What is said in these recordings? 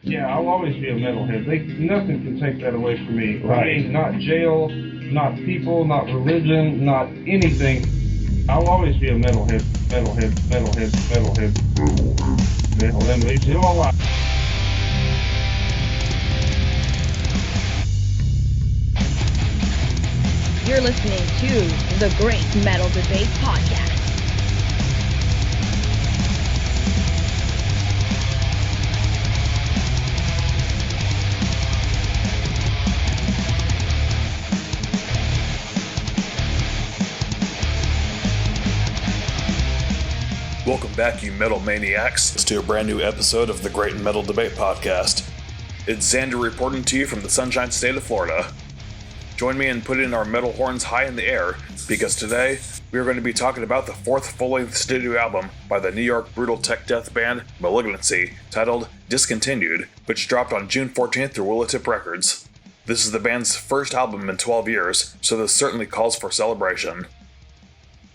Yeah, I'll always be a metalhead. Nothing can take that away from me. Right. I mean, not jail, not people, not religion, not anything. I'll always be a metalhead. Metalhead leaves you all out. You're listening to the Great Metal Debate Podcast. Welcome back, you metal maniacs, to a brand new episode of the Great Metal Debate Podcast. It's Xander reporting to you from the Sunshine State of Florida. Join me in putting our metal horns high in the air, because today we are going to be talking about the fourth full-length studio album by the New York brutal tech death band Malignancy, titled Discontinued, which dropped on June 14th through Willowtip Records. This is the band's first album in 12 years, so this certainly calls for celebration.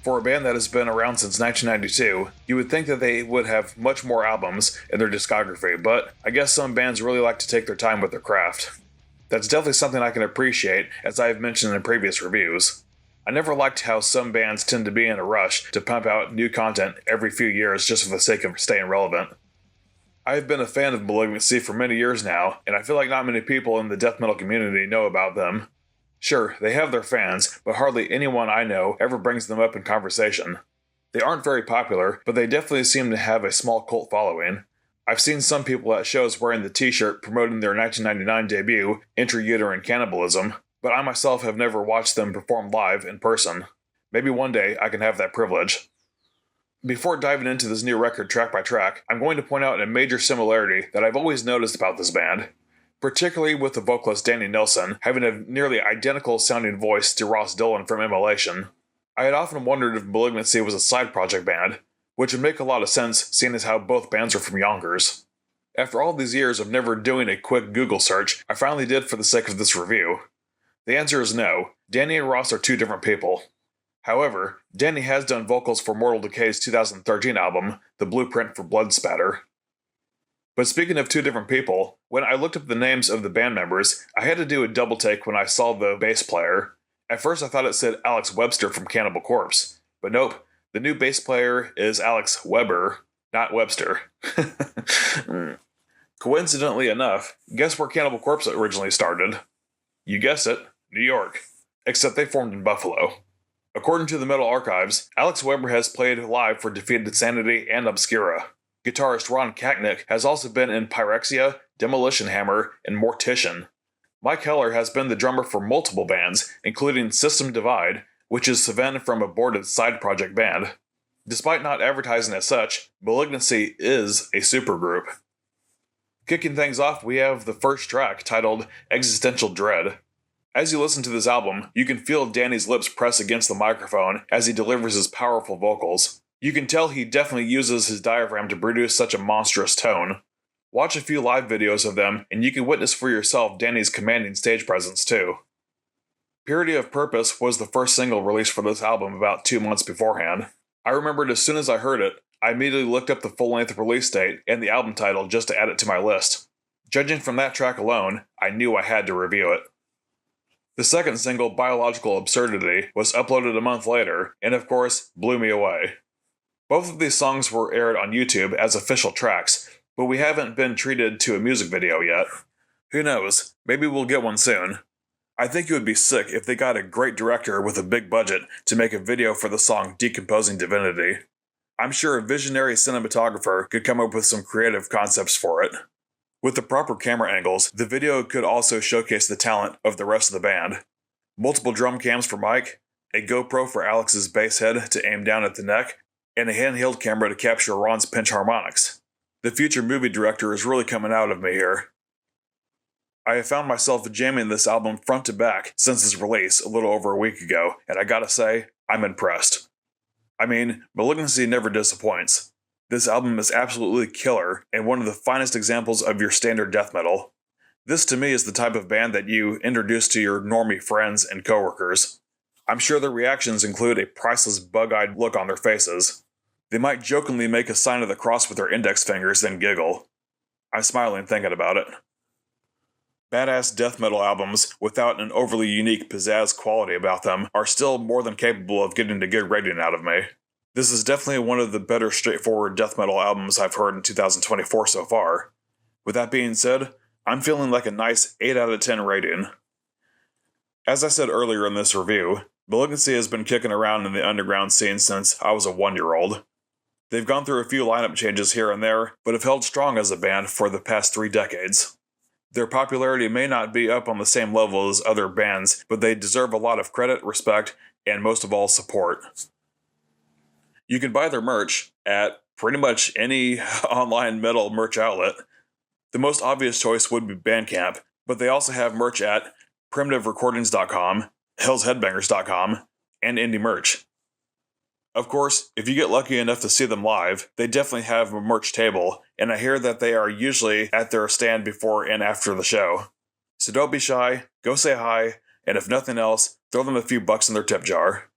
For a band that has been around since 1992, you would think that they would have much more albums in their discography, but I guess some bands really like to take their time with their craft. That's definitely something I can appreciate, as I have mentioned in previous reviews. I never liked how some bands tend to be in a rush to pump out new content every few years just for the sake of staying relevant. I have been a fan of Malignancy for many years now, and I feel like not many people in the death metal community know about them. Sure, they have their fans, but hardly anyone I know ever brings them up in conversation. They aren't very popular, but they definitely seem to have a small cult following. I've seen some people at shows wearing the t-shirt promoting their 1999 debut, Intrauterine Cannibalism, but I myself have never watched them perform live in person. Maybe one day I can have that privilege. Before diving into this new record track by track, I'm going to point out a major similarity that I've always noticed about this band, particularly with the vocalist Danny Nelson having a nearly identical sounding voice to Ross Dillon from Immolation. I had often wondered if Malignancy was a side project band, which would make a lot of sense seeing as how both bands are from Yonkers. After all these years of never doing a quick Google search, I finally did for the sake of this review. The answer is no. Danny and Ross are two different people. However, Danny has done vocals for Mortal Decay's 2013 album, The Blueprint for Blood Spatter. But speaking of two different people, when I looked up the names of the band members, I had to do a double take when I saw the bass player. At first I thought it said Alex Webster from Cannibal Corpse, but nope, the new bass player is Alex Weber, not Webster. Coincidentally enough, guess where Cannibal Corpse originally started? You guessed it, New York. Except they formed in Buffalo. According to the Metal Archives, Alex Weber has played live for Defeated Sanity and Obscura. Guitarist Ron Kaknick has also been in Pyrexia, Demolition Hammer, and Mortician. Mike Heller has been the drummer for multiple bands, including System Divide, which is Sven from aborted side project band. Despite not advertising as such, Malignancy is a supergroup. Kicking things off, we have the first track, titled Existential Dread. As you listen to this album, you can feel Danny's lips press against the microphone as he delivers his powerful vocals. You can tell he definitely uses his diaphragm to produce such a monstrous tone. Watch a few live videos of them, and you can witness for yourself Danny's commanding stage presence too. Purity of Purpose was the first single released for this album about 2 months beforehand. I remembered as soon as I heard it, I immediately looked up the full-length release date and the album title just to add it to my list. Judging from that track alone, I knew I had to review it. The second single, Biological Absurdity, was uploaded a month later, and of course, blew me away. Both of these songs were aired on YouTube as official tracks, but we haven't been treated to a music video yet. Who knows, maybe we'll get one soon. I think it would be sick if they got a great director with a big budget to make a video for the song Decomposing Divinity. I'm sure a visionary cinematographer could come up with some creative concepts for it. With the proper camera angles, the video could also showcase the talent of the rest of the band. Multiple drum cams for Mike, a GoPro for Alex's bass head to aim down at the neck, and a handheld camera to capture Ron's pinch harmonics. The future movie director is really coming out of me here. I have found myself jamming this album front to back since its release a little over a week ago, and I gotta say, I'm impressed. I mean, Malignancy never disappoints. This album is absolutely killer, and one of the finest examples of your standard death metal. This to me is the type of band that you introduce to your normie friends and coworkers. I'm sure their reactions include a priceless bug-eyed look on their faces. They might jokingly make a sign of the cross with their index fingers, then giggle. I'm smiling thinking about it. Badass death metal albums without an overly unique pizzazz quality about them are still more than capable of getting a good rating out of me. This is definitely one of the better straightforward death metal albums I've heard in 2024 so far. With that being said, I'm feeling like a nice 8 out of 10 rating. As I said earlier in this review, Malignancy has been kicking around in the underground scene since I was a 1-year-old. They've gone through a few lineup changes here and there, but have held strong as a band for the past 3 decades. Their popularity may not be up on the same level as other bands, but they deserve a lot of credit, respect, and most of all, support. You can buy their merch at pretty much any online metal merch outlet. The most obvious choice would be Bandcamp, but they also have merch at primitiverecordings.com, hellsheadbangers.com, and Indie Merch. Of course, if you get lucky enough to see them live, they definitely have a merch table, and I hear that they are usually at their stand before and after the show. So don't be shy, go say hi, and if nothing else, throw them a few bucks in their tip jar.